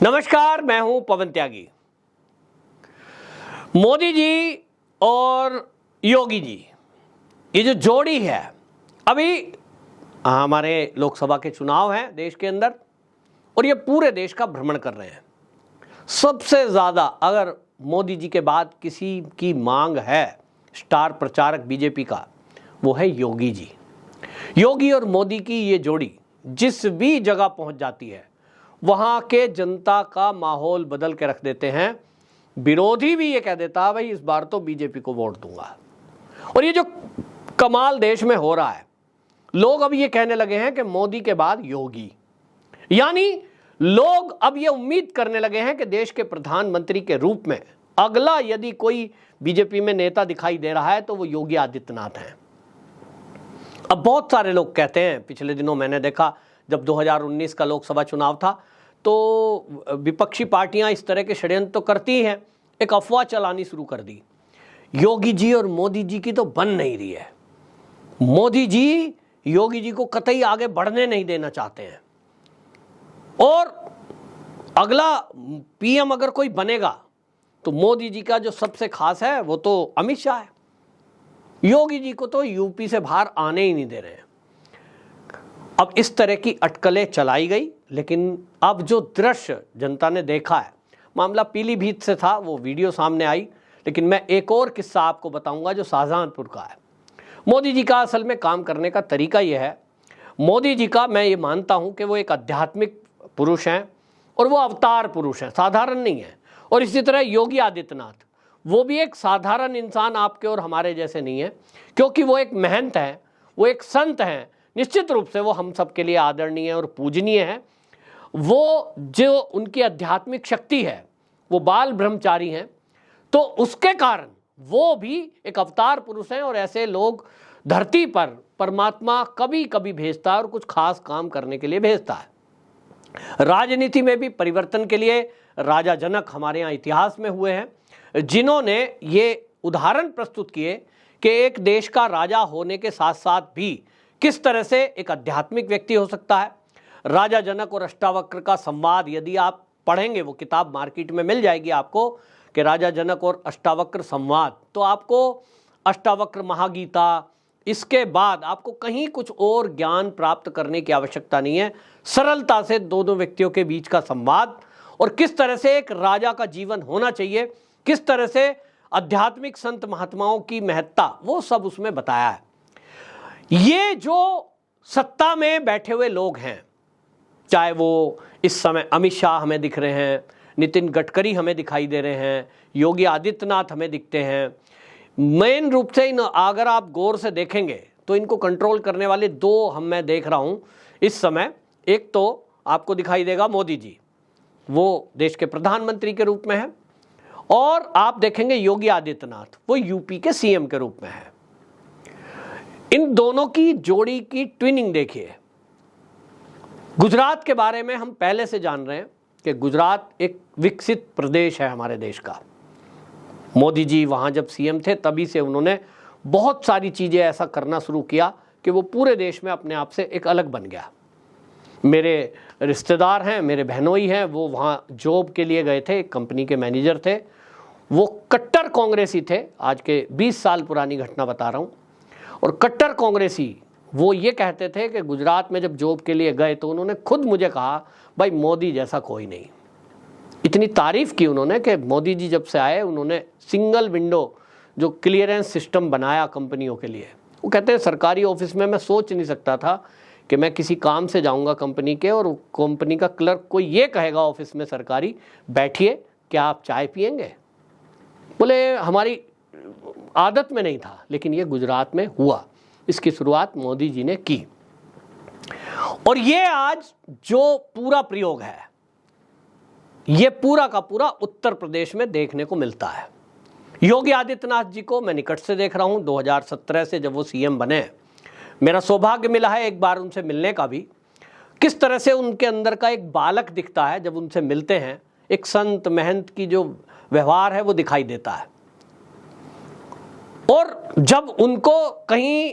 नमस्कार, मैं हूं पवन त्यागी। मोदी जी और योगी जी, ये जो जोड़ी है, अभी हमारे लोकसभा के चुनाव हैं देश के अंदर और ये पूरे देश का भ्रमण कर रहे हैं। सबसे ज़्यादा अगर मोदी जी के बाद किसी की मांग है स्टार प्रचारक बीजेपी का, वो है योगी जी। योगी और मोदी की ये जोड़ी जिस भी जगह पहुंच जाती है, वहां के जनता का माहौल बदल के रख देते हैं। विरोधी भी ये कह देता है, भाई इस बार तो बीजेपी को वोट दूंगा। और ये जो कमाल देश में हो रहा है, लोग अब ये कहने लगे हैं कि मोदी के बाद योगी, यानी लोग अब ये उम्मीद करने लगे हैं कि देश के प्रधानमंत्री के रूप में अगला यदि कोई बीजेपी में नेता दिखाई दे रहा है तो वो योगी आदित्यनाथ हैं। अब बहुत सारे लोग कहते हैं, पिछले दिनों मैंने देखा जब 2019 का लोकसभा चुनाव था तो विपक्षी पार्टियां इस तरह के षड्यंत्र तो करती हैं, एक अफवाह चलानी शुरू कर दी, योगी जी और मोदी जी की तो बन नहीं रही है, मोदी जी योगी जी को कतई आगे बढ़ने नहीं देना चाहते हैं, और अगला पीएम अगर कोई बनेगा तो मोदी जी का जो सबसे खास है वो तो अमित शाह है, योगी जी को तो यूपी से बाहर आने ही नहीं दे रहे हैं। अब इस तरह की अटकलें चलाई गई, लेकिन अब जो दृश्य जनता ने देखा है, मामला पीलीभीत से था, वो वीडियो सामने आई, लेकिन मैं एक और किस्सा आपको बताऊंगा जो शाहजहांपुर का है। मोदी जी का असल में काम करने का तरीका यह है, मोदी जी का मैं ये मानता हूं कि वो एक आध्यात्मिक पुरुष हैं और वो अवतार पुरुष हैं, साधारण नहीं है। और इसी तरह योगी आदित्यनाथ, वो भी एक साधारण इंसान आपके और हमारे जैसे नहीं है, क्योंकि वो एक महंत है, वो एक संत हैं। निश्चित रूप से वो हम सब के लिए आदरणीय और पूजनीय है। वो जो उनकी आध्यात्मिक शक्ति है, वो बाल ब्रह्मचारी हैं, तो उसके कारण वो भी एक अवतार पुरुष हैं। और ऐसे लोग धरती पर परमात्मा कभी कभी भेजता है और कुछ खास काम करने के लिए भेजता है। राजनीति में भी परिवर्तन के लिए राजा जनक हमारे यहाँ इतिहास में हुए हैं, जिन्होंने ये उदाहरण प्रस्तुत किए कि एक देश का राजा होने के साथ साथ भी किस तरह से एक आध्यात्मिक व्यक्ति हो सकता है। राजा जनक और अष्टावक्र का संवाद यदि आप पढ़ेंगे, वो किताब मार्केट में मिल जाएगी आपको, कि राजा जनक और अष्टावक्र संवाद, तो आपको अष्टावक्र महागीता, इसके बाद आपको कहीं कुछ और ज्ञान प्राप्त करने की आवश्यकता नहीं है। सरलता से दोनों व्यक्तियों के बीच का संवाद और किस तरह से एक राजा का जीवन होना चाहिए, किस तरह से आध्यात्मिक संत महात्माओं की महत्ता, वो सब उसमें बताया है। ये जो सत्ता में बैठे हुए लोग हैं, चाहे वो इस समय अमित शाह हमें दिख रहे हैं, नितिन गडकरी हमें दिखाई दे रहे हैं, योगी आदित्यनाथ हमें दिखते हैं, मेन रूप से अगर आप गौर से देखेंगे तो इनको कंट्रोल करने वाले दो मैं देख रहा हूं इस समय। एक तो आपको दिखाई देगा मोदी जी, वो देश के प्रधानमंत्री के रूप में है, और आप देखेंगे योगी आदित्यनाथ, वो यूपी के सीएम के रूप में है। इन दोनों की जोड़ी की ट्विनिंग देखिए। गुजरात के बारे में हम पहले से जान रहे हैं कि गुजरात एक विकसित प्रदेश है हमारे देश का। मोदी जी वहां जब सीएम थे तभी से उन्होंने बहुत सारी चीजें ऐसा करना शुरू किया कि वो पूरे देश में अपने आप से एक अलग बन गया। मेरे रिश्तेदार हैं, मेरे बहनोई हैं, वो वहां जॉब के लिए गए थे, एक कंपनी के मैनेजर थे, वो कट्टर कांग्रेसी थे। आज के 20 साल पुरानी घटना बता रहा हूं। और कट्टर कांग्रेसी वो ये कहते थे कि गुजरात में जब जॉब के लिए गए तो उन्होंने खुद मुझे कहा, भाई मोदी जैसा कोई नहीं। इतनी तारीफ की उन्होंने कि मोदी जी जब से आए उन्होंने सिंगल विंडो जो क्लियरेंस सिस्टम बनाया कंपनियों के लिए। वो कहते हैं सरकारी ऑफिस में मैं सोच नहीं सकता था कि मैं किसी काम से जाऊंगा कंपनी के और कंपनी का क्लर्क को ये कहेगा ऑफिस में सरकारी, बैठिए क्या आप चाय पियेंगे। बोले हमारी आदत में नहीं था, लेकिन ये गुजरात में हुआ। इसकी शुरुआत मोदी जी ने की और ये आज जो पूरा प्रयोग है, ये पूरा का पूरा उत्तर प्रदेश में देखने को मिलता है। योगी आदित्यनाथ जी को मैं निकट से देख रहा हूं, 2017 से जब वो सीएम बने, मेरा सौभाग्य मिला है एक बार उनसे मिलने का भी। किस तरह से उनके अंदर का एक बालक दिखता है जब उनसे मिलते हैं, एक संत महंत की जो व्यवहार है वो दिखाई देता है। और जब उनको कहीं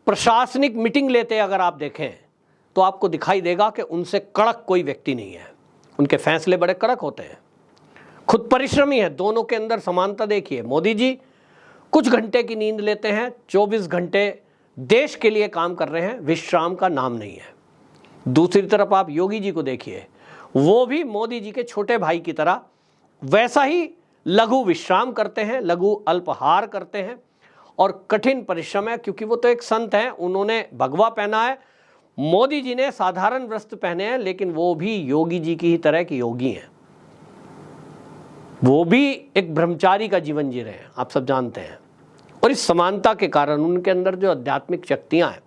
प्रशासनिक मीटिंग लेते अगर आप देखें तो आपको दिखाई देगा कि उनसे कड़क कोई व्यक्ति नहीं है। उनके फैसले बड़े कड़क होते हैं, खुद परिश्रमी है। दोनों के अंदर समानता देखिए, मोदी जी कुछ घंटे की नींद लेते हैं, 24 घंटे देश के लिए काम कर रहे हैं, विश्राम का नाम नहीं है। दूसरी तरफ आप योगी जी को देखिए, वो भी मोदी जी के छोटे भाई की तरह वैसा ही लघु विश्राम करते हैं, लघु अल्पाहार करते हैं और कठिन परिश्रम है, क्योंकि वो तो एक संत हैं, उन्होंने भगवा पहना है। मोदी जी ने साधारण वस्त्र पहने हैं, लेकिन वो भी योगी जी की ही तरह के योगी हैं। वो भी एक ब्रह्मचारी का जीवन जी रहे हैं, आप सब जानते हैं। और इस समानता के कारण उनके अंदर जो आध्यात्मिक शक्तियां हैं,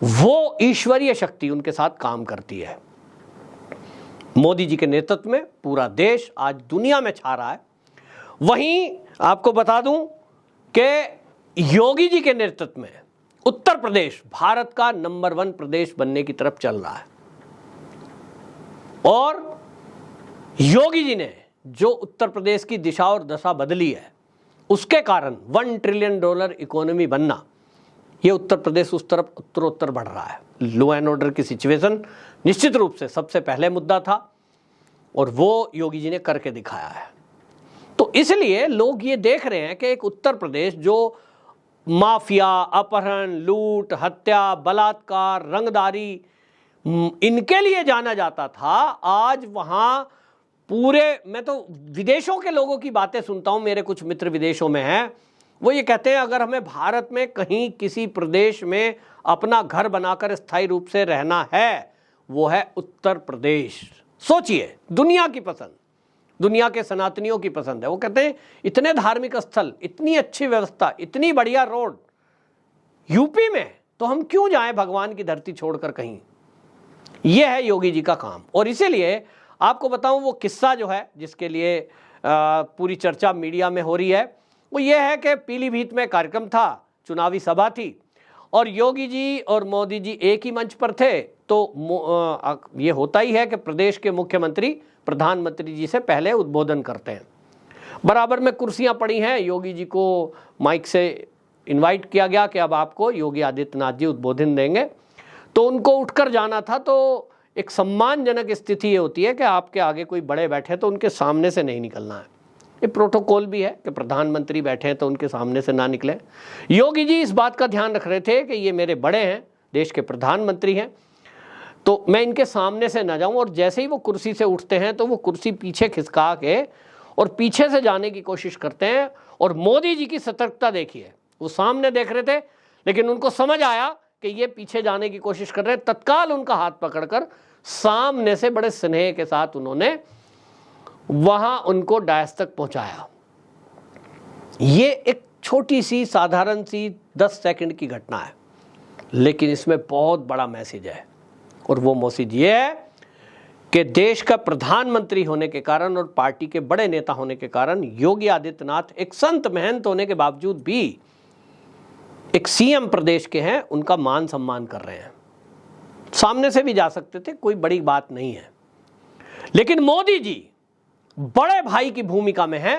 वो ईश्वरीय शक्ति उनके साथ काम करती है। मोदी जी के नेतृत्व में पूरा देश आज दुनिया में छा रहा है। वहीं आपको बता दूं कि योगी जी के नेतृत्व में उत्तर प्रदेश भारत का नंबर 1 प्रदेश बनने की तरफ चल रहा है। और योगी जी ने जो उत्तर प्रदेश की दिशा और दशा बदली है, उसके कारण $1 ट्रिलियन इकोनॉमी बनना, ये उत्तर प्रदेश उस तरफ उत्तरोत्तर बढ़ रहा है। लॉ एंड ऑर्डर की सिचुएशन निश्चित रूप से सबसे पहले मुद्दा था और वो योगी जी ने करके दिखाया है। तो इसलिए लोग ये देख रहे हैं कि एक उत्तर प्रदेश जो माफिया, अपहरण, लूट, हत्या, बलात्कार, रंगदारी इनके लिए जाना जाता था, आज वहाँ पूरे, मैं तो विदेशों के लोगों की बातें सुनता हूँ, मेरे कुछ मित्र विदेशों में हैं, वो ये कहते हैं अगर हमें भारत में कहीं किसी प्रदेश में अपना घर बनाकर स्थायी रूप से रहना है, वो है उत्तर प्रदेश। सोचिए, दुनिया की पसंद, दुनिया के सनातनियों की पसंद है। वो कहते हैं इतने धार्मिक स्थल, इतनी अच्छी व्यवस्था, इतनी बढ़िया रोड यूपी में, तो हम क्यों जाएं भगवान की धरती छोड़कर कहीं। यह है योगी जी का काम। और इसीलिए आपको बताऊं, वो किस्सा जो है जिसके लिए पूरी चर्चा मीडिया में हो रही है, वो ये है कि पीलीभीत में कार्यक्रम था, चुनावी सभा थी और योगी जी और मोदी जी एक ही मंच पर थे। तो ये होता ही है कि प्रदेश के मुख्यमंत्री प्रधानमंत्री जी से पहले उद्बोधन करते हैं। बराबर में कुर्सियां पड़ी हैं, योगी जी को माइक से इनवाइट किया गया कि अब आपको योगी आदित्यनाथ जी उद्बोधन देंगे। तो उनको उठकर जाना था। तो एक सम्मानजनक स्थिति ये होती है कि आपके आगे कोई बड़े बैठे तो उनके सामने से नहीं निकलना है। ये प्रोटोकॉल भी है कि प्रधानमंत्री बैठे हैं तो उनके सामने से ना निकले। योगी जी इस बात का ध्यान रख रहे थे कि ये मेरे बड़े हैं, देश के प्रधानमंत्री हैं, तो मैं इनके सामने से ना जाऊं। और जैसे ही वो कुर्सी से उठते हैं तो वो कुर्सी पीछे खिसका के और पीछे से जाने की कोशिश करते हैं। और मोदी जी की सतर्कता देखिए, वो सामने देख रहे थे लेकिन उनको समझ आया कि ये पीछे जाने की कोशिश कर रहे हैं। तत्काल उनका हाथ पकड़कर सामने से बड़े स्नेह के साथ उन्होंने वहां उनको डायस तक पहुंचाया। ये एक छोटी सी साधारण सी 10 सेकंड की घटना है, लेकिन इसमें बहुत बड़ा मैसेज है। और वो मैसेज ये है कि देश का प्रधानमंत्री होने के कारण और पार्टी के बड़े नेता होने के कारण योगी आदित्यनाथ एक संत महंत होने के बावजूद भी एक सीएम प्रदेश के हैं, उनका मान सम्मान कर रहे हैं। सामने से भी जा सकते थे, कोई बड़ी बात नहीं है। लेकिन मोदी जी बड़े भाई की भूमिका में है।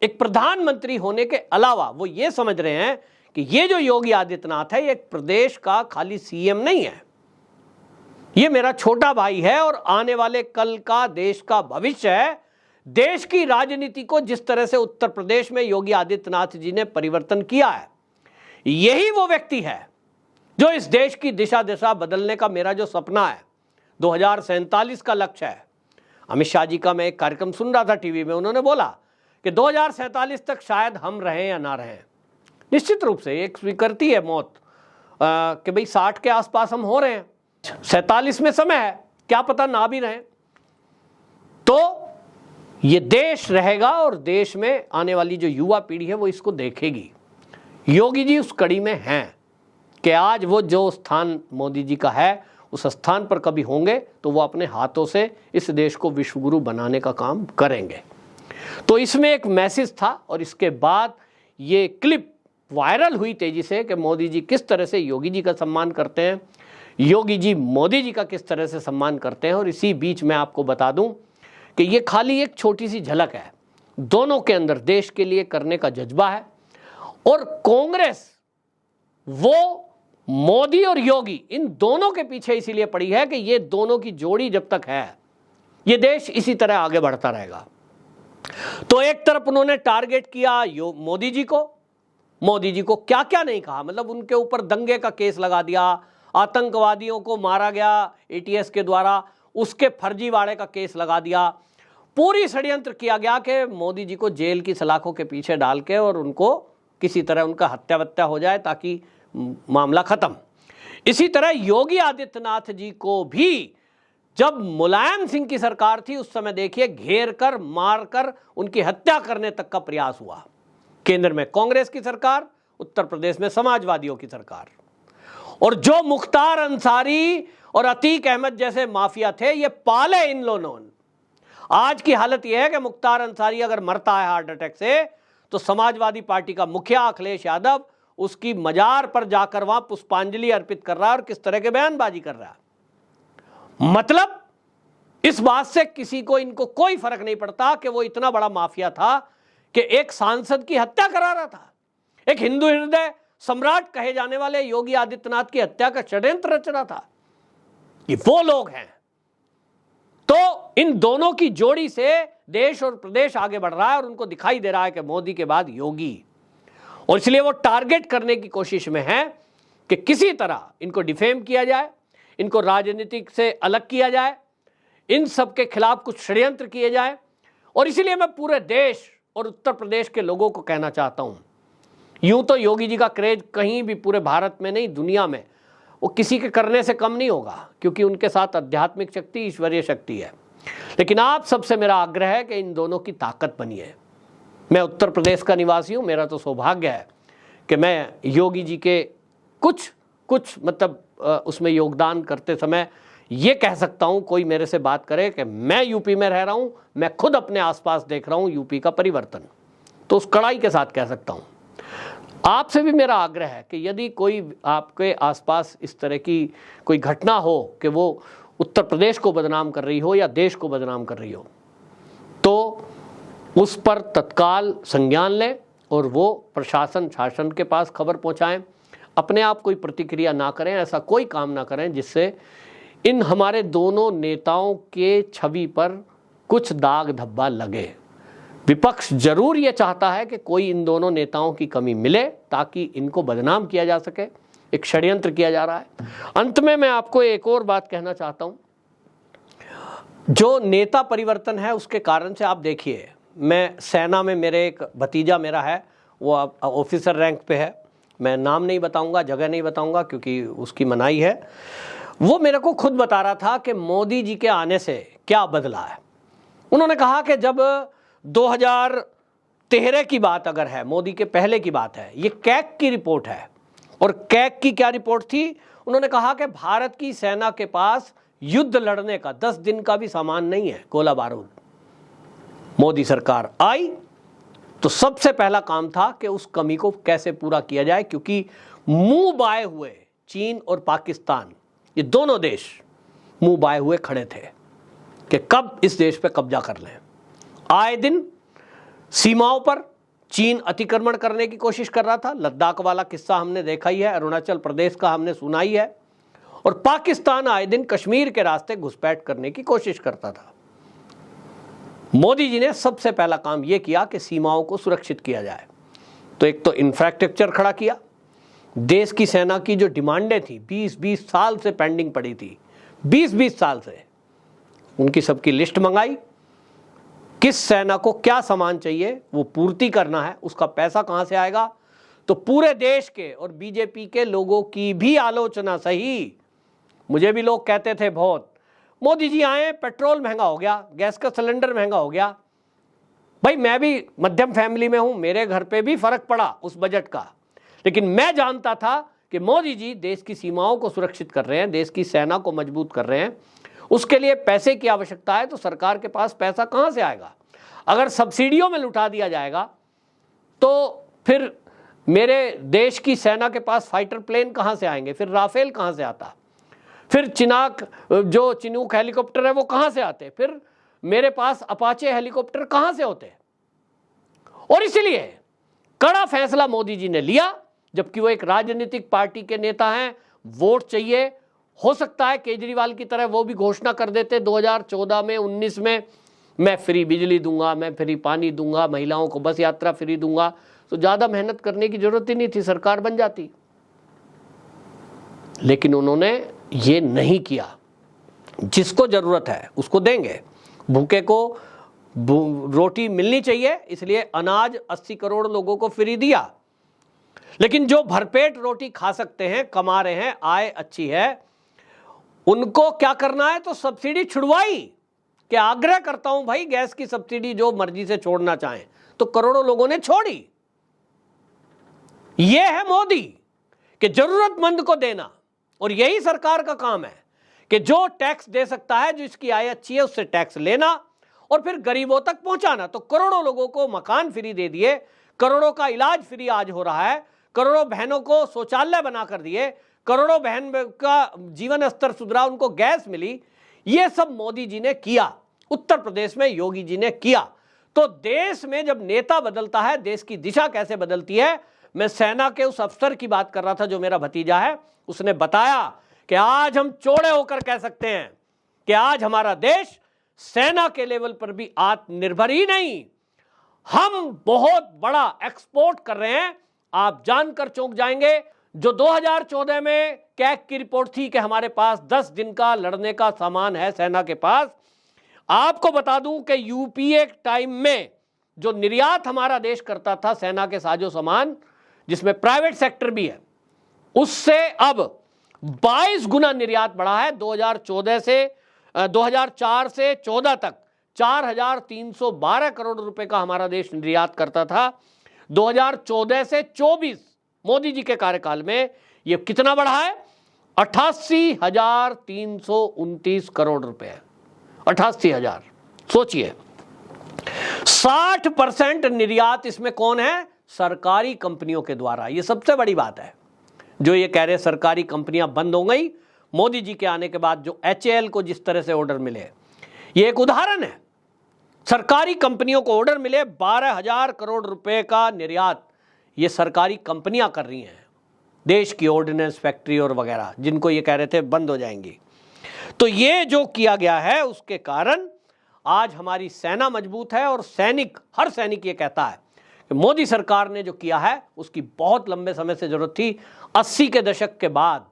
एक प्रधानमंत्री होने के अलावा वो ये समझ रहे हैं कि ये जो योगी आदित्यनाथ है, ये एक प्रदेश का खाली सीएम नहीं है, ये मेरा छोटा भाई है और आने वाले कल का देश का भविष्य है। देश की राजनीति को जिस तरह से उत्तर प्रदेश में योगी आदित्यनाथ जी ने परिवर्तन किया है, यही वो व्यक्ति है जो इस देश की दिशा दिशा बदलने का मेरा जो सपना है, 2047 का लक्ष्य है। अमित शाह जी का मैं एक कार्यक्रम सुन रहा था टीवी में, उन्होंने बोला कि 2047 तक शायद हम रहें या ना रहें। निश्चित रूप से एक स्वीकृति है मौत कि भाई 60 के आसपास हम हो रहे हैं, 47 में समय है, क्या पता ना भी रहें। तो ये देश रहेगा और देश में आने वाली जो युवा पीढ़ी है वो इसको देखेगी। योगी जी उस कड़ी में हैं कि आज वो जो स्थान मोदी जी का है उस स्थान पर कभी होंगे तो वो अपने हाथों से इस देश को विश्वगुरु बनाने का काम करेंगे। तो इसमें एक मैसेज था और इसके बाद ये क्लिप वायरल हुई तेजी से कि मोदी जी किस तरह से योगी जी का सम्मान करते हैं, योगी जी मोदी जी का किस तरह से सम्मान करते हैं। और इसी बीच मैं आपको बता दूं कि ये खाली एक छोटी सी झलक है, दोनों के अंदर देश के लिए करने का जज्बा है। और कांग्रेस वो मोदी और योगी इन दोनों के पीछे इसीलिए पड़ी है कि ये दोनों की जोड़ी जब तक है, ये देश इसी तरह आगे बढ़ता रहेगा। तो एक तरफ उन्होंने टारगेट किया मोदी जी को क्या क्या नहीं कहा, मतलब उनके ऊपर दंगे का केस लगा दिया, आतंकवादियों को मारा गया एटीएस के द्वारा, उसके फर्जीवाड़े का केस लगा दिया, पूरी षड्यंत्र किया गया कि मोदी जी को जेल की सलाखों के पीछे डाल के और उनको किसी तरह उनका हत्या हो जाए ताकि मामला खत्म। इसी तरह योगी आदित्यनाथ जी को भी जब मुलायम सिंह की सरकार थी उस समय देखिए घेर कर मार कर उनकी हत्या करने तक का प्रयास हुआ। केंद्र में कांग्रेस की सरकार, उत्तर प्रदेश में समाजवादियों की सरकार, और जो मुख्तार अंसारी और अतीक अहमद जैसे माफिया थे ये पाले इन लोगों ने। आज की हालत यह है कि मुख्तार अंसारी अगर मरता है हार्ट अटैक से तो समाजवादी पार्टी का मुखिया अखिलेश यादव उसकी मजार पर जाकर वहां पुष्पांजलि अर्पित कर रहा है और किस तरह के बयानबाजी कर रहा है। मतलब इस बात से किसी को इनको कोई फर्क नहीं पड़ता कि वो इतना बड़ा माफिया था कि एक सांसद की हत्या करा रहा था। एक हिंदू हृदय सम्राट कहे जाने वाले योगी आदित्यनाथ की हत्या का षड्यंत्र रच रहा था। ये वो लोग हैं। तो इन दोनों की जोड़ी से देश और प्रदेश आगे बढ़ रहा है और उनको दिखाई दे रहा है कि मोदी के बाद योगी, और इसलिए वो टारगेट करने की कोशिश में है कि किसी तरह इनको डिफेम किया जाए, इनको राजनीतिक से अलग किया जाए, इन सब के खिलाफ कुछ षड्यंत्र किए जाए। और इसीलिए मैं पूरे देश और उत्तर प्रदेश के लोगों को कहना चाहता हूं, यूं तो योगी जी का क्रेज कहीं भी पूरे भारत में नहीं दुनिया में वो किसी के करने से कम नहीं होगा, क्योंकि उनके साथ आध्यात्मिक शक्ति, ईश्वरीय शक्ति है। लेकिन आप सबसे मेरा आग्रह है कि इन दोनों की ताकत बनिए। मैं उत्तर प्रदेश का निवासी हूं, मेरा तो सौभाग्य है कि मैं योगी जी के कुछ मतलब उसमें योगदान करते समय ये कह सकता हूं, कोई मेरे से बात करे कि मैं यूपी में रह रहा हूं, मैं खुद अपने आसपास देख रहा हूं यूपी का परिवर्तन, तो उस कड़ाई के साथ कह सकता हूं। आपसे भी मेरा आग्रह है कि यदि कोई आपके आसपास इस तरह की कोई घटना हो कि वो उत्तर प्रदेश को बदनाम कर रही हो या देश को बदनाम कर रही हो, तो उस पर तत्काल संज्ञान लें और वो प्रशासन शासन के पास खबर पहुंचाएं। अपने आप कोई प्रतिक्रिया ना करें, ऐसा कोई काम ना करें जिससे इन हमारे दोनों नेताओं के छवि पर कुछ दाग धब्बा लगे। विपक्ष जरूर ये चाहता है कि कोई इन दोनों नेताओं की कमी मिले ताकि इनको बदनाम किया जा सके, एक षड्यंत्र किया जा रहा है। अंत में मैं आपको एक और बात कहना चाहता हूं, जो नेता परिवर्तन है उसके कारण से आप देखिए, मैं सेना में मेरे एक भतीजा मेरा है, वो ऑफिसर रैंक पे है, मैं नाम नहीं बताऊंगा, जगह नहीं बताऊंगा क्योंकि उसकी मनाही है। वो मेरे को खुद बता रहा था कि मोदी जी के आने से क्या बदला है। उन्होंने कहा कि जब 2013 की बात अगर है, मोदी के पहले की बात है, ये कैग की रिपोर्ट है। और कैग की क्या रिपोर्ट थी? उन्होंने कहा कि भारत की सेना के पास युद्ध लड़ने का 10 दिन का भी सामान नहीं है, गोला बारूद। मोदी सरकार आई तो सबसे पहला काम था कि उस कमी को कैसे पूरा किया जाए, क्योंकि मुंह बाए हुए चीन और पाकिस्तान, ये दोनों देश मुंह बाए हुए खड़े थे कि कब इस देश पे कब्जा कर लें। आए दिन सीमाओं पर चीन अतिक्रमण करने की कोशिश कर रहा था, लद्दाख वाला किस्सा हमने देखा ही है, अरुणाचल प्रदेश का हमने सुना ही है, और पाकिस्तान आए दिन कश्मीर के रास्ते घुसपैठ करने की कोशिश करता था। मोदी जी ने सबसे पहला काम यह किया कि सीमाओं को सुरक्षित किया जाए। तो एक तो इंफ्रास्ट्रक्चर खड़ा किया, देश की सेना की जो डिमांडें थी 20-20 साल से पेंडिंग पड़ी थी, 20-20 साल से, उनकी सबकी लिस्ट मंगाई, किस सेना को क्या सामान चाहिए वो पूर्ति करना है, उसका पैसा कहां से आएगा। तो पूरे देश के और बीजेपी के लोगों की भी आलोचना सही, मुझे भी लोग कहते थे बहुत, मोदी जी आए पेट्रोल महंगा हो गया, गैस का सिलेंडर महंगा हो गया। भाई मैं भी मध्यम फैमिली में हूं, मेरे घर पे भी फर्क पड़ा उस बजट का, लेकिन मैं जानता था कि मोदी जी देश की सीमाओं को सुरक्षित कर रहे हैं, देश की सेना को मजबूत कर रहे हैं, उसके लिए पैसे की आवश्यकता है। तो सरकार के पास पैसा कहां से आएगा? अगर सब्सिडियों में लुटा दिया जाएगा तो फिर मेरे देश की सेना के पास फाइटर प्लेन कहां से आएंगे, फिर राफेल कहां से आता, फिर चिनूक हेलीकॉप्टर है वो कहां से आते, फिर मेरे पास अपाचे हेलीकॉप्टर कहां से होते। और इसलिए कड़ा फैसला मोदी जी ने लिया, जबकि वो एक राजनीतिक पार्टी के नेता हैं, वोट चाहिए, हो सकता है केजरीवाल की तरह वो भी घोषणा कर देते 2014 में, 19 में, मैं फ्री बिजली दूंगा, मैं फ्री पानी दूंगा, महिलाओं को बस यात्रा फ्री दूंगा, तो ज़्यादा मेहनत करने की जरूरत ही नहीं थी, सरकार बन जाती। लेकिन उन्होंने ये नहीं किया। जिसको जरूरत है उसको देंगे, भूखे को रोटी मिलनी चाहिए, इसलिए अनाज 80 करोड़ लोगों को फ्री दिया। लेकिन जो भरपेट रोटी खा सकते हैं, कमा रहे हैं, आय अच्छी है, उनको क्या करना है? तो सब्सिडी छुड़वाई। कि आग्रह करता हूं भाई, गैस की सब्सिडी जो मर्जी से छोड़ना चाहें, तो करोड़ों लोगों ने छोड़ी। यह है मोदी कि जरूरतमंद को देना, और यही सरकार का काम है कि जो टैक्स दे सकता है, जो इसकी आय अच्छी है, उससे टैक्स लेना और फिर गरीबों तक पहुंचाना। तो करोड़ों लोगों को मकान फ्री दे दिए, करोड़ों का इलाज फ्री आज हो रहा है, करोड़ों बहनों को शौचालय बना कर दिए, करोड़ों बहन का जीवन स्तर सुधरा, उनको गैस मिली। ये सब मोदी जी ने किया, उत्तर प्रदेश में योगी जी ने किया। तो देश में जब नेता बदलता है, देश की दिशा कैसे बदलती है। मैं सेना के उस अफसर की बात कर रहा था जो मेरा भतीजा है, उसने बताया कि आज हम चौड़े होकर कह सकते हैं कि आज हमारा देश सेना के लेवल पर भी आत्मनिर्भर ही नहीं, हम बहुत बड़ा एक्सपोर्ट कर रहे हैं। आप जानकर चौंक जाएंगे, जो 2014 में कैग की रिपोर्ट थी कि हमारे पास 10 दिन का लड़ने का सामान है सेना के पास, आपको बता दूं कि यूपीए टाइम में जो निर्यात हमारा देश करता था सेना के साजो सामान, जिसमें प्राइवेट सेक्टर भी है, उससे अब 22 गुना निर्यात बढ़ा है। 2004 से 14 तक 4,312 करोड़ रुपए का हमारा देश निर्यात करता था। 2014 से 24 मोदी जी के कार्यकाल में यह कितना बढ़ा है? 88,329 करोड़ रुपए। 88,000। सोचिए, 60% निर्यात इसमें कौन है? सरकारी कंपनियों के द्वारा। यह सबसे बड़ी बात है। जो ये कह रहे सरकारी कंपनियां बंद हो गई मोदी जी के आने के बाद, जो HAL को जिस तरह से ऑर्डर मिले, ये एक उदाहरण है। सरकारी कंपनियों को ऑर्डर मिले, 12,000 करोड़ रुपए का निर्यात ये सरकारी कंपनियां कर रही हैं, देश की ऑर्डिनेंस फैक्ट्री और वगैरह, जिनको ये कह रहे थे बंद हो जाएंगी। तो ये जो किया गया है, उसके कारण आज हमारी सेना मजबूत है। और सैनिक, हर सैनिक ये कहता है कि मोदी सरकार ने जो किया है उसकी बहुत लंबे समय से जरूरत थी। 80 के दशक के बाद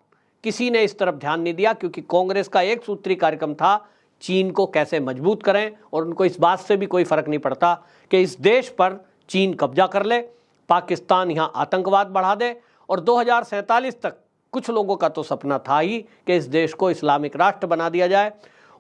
किसी ने इस तरफ ध्यान नहीं दिया, क्योंकि कांग्रेस का एक सूत्री कार्यक्रम था, चीन को कैसे मजबूत करें, और उनको इस बात से भी कोई फर्क नहीं पड़ता कि इस देश पर चीन कब्जा कर ले, पाकिस्तान यहाँ आतंकवाद बढ़ा दे, और 2047 तक कुछ लोगों का तो सपना था ही कि इस देश को इस्लामिक राष्ट्र बना दिया जाए।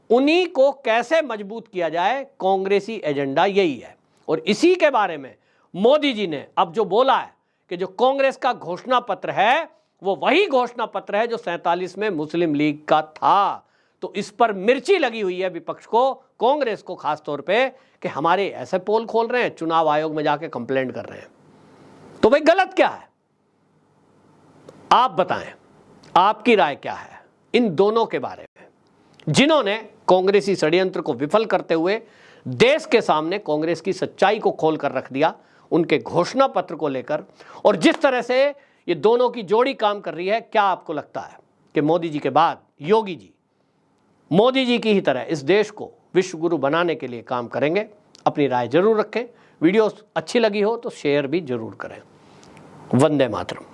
उन्हीं को कैसे मजबूत किया जाए, कांग्रेसी एजेंडा यही है। और इसी के बारे में मोदी जी ने अब जो बोला है कि जो कांग्रेस का घोषणा पत्र है वो वही घोषणा पत्र है जो 47 में मुस्लिम लीग का था। तो इस पर मिर्ची लगी हुई है विपक्ष को, कांग्रेस को खास तौर पे, कि हमारे ऐसे पोल खोल रहे हैं, चुनाव आयोग में जाके कंप्लेंट कर रहे हैं। तो भाई गलत क्या है? आप बताएं, आपकी राय क्या है इन दोनों के बारे में, जिन्होंने कांग्रेसी षड्यंत्र को विफल करते हुए देश के सामने कांग्रेस की सच्चाई को खोल कर रख दिया, उनके घोषणा पत्र को लेकर, और जिस तरह से ये दोनों की जोड़ी काम कर रही है। क्या आपको लगता है कि मोदी जी के बाद योगी जी मोदी जी की ही तरह इस देश को विश्व गुरु बनाने के लिए काम करेंगे? अपनी राय जरूर रखें। वीडियो अच्छी लगी हो तो शेयर भी जरूर करें। वंदे मातरम।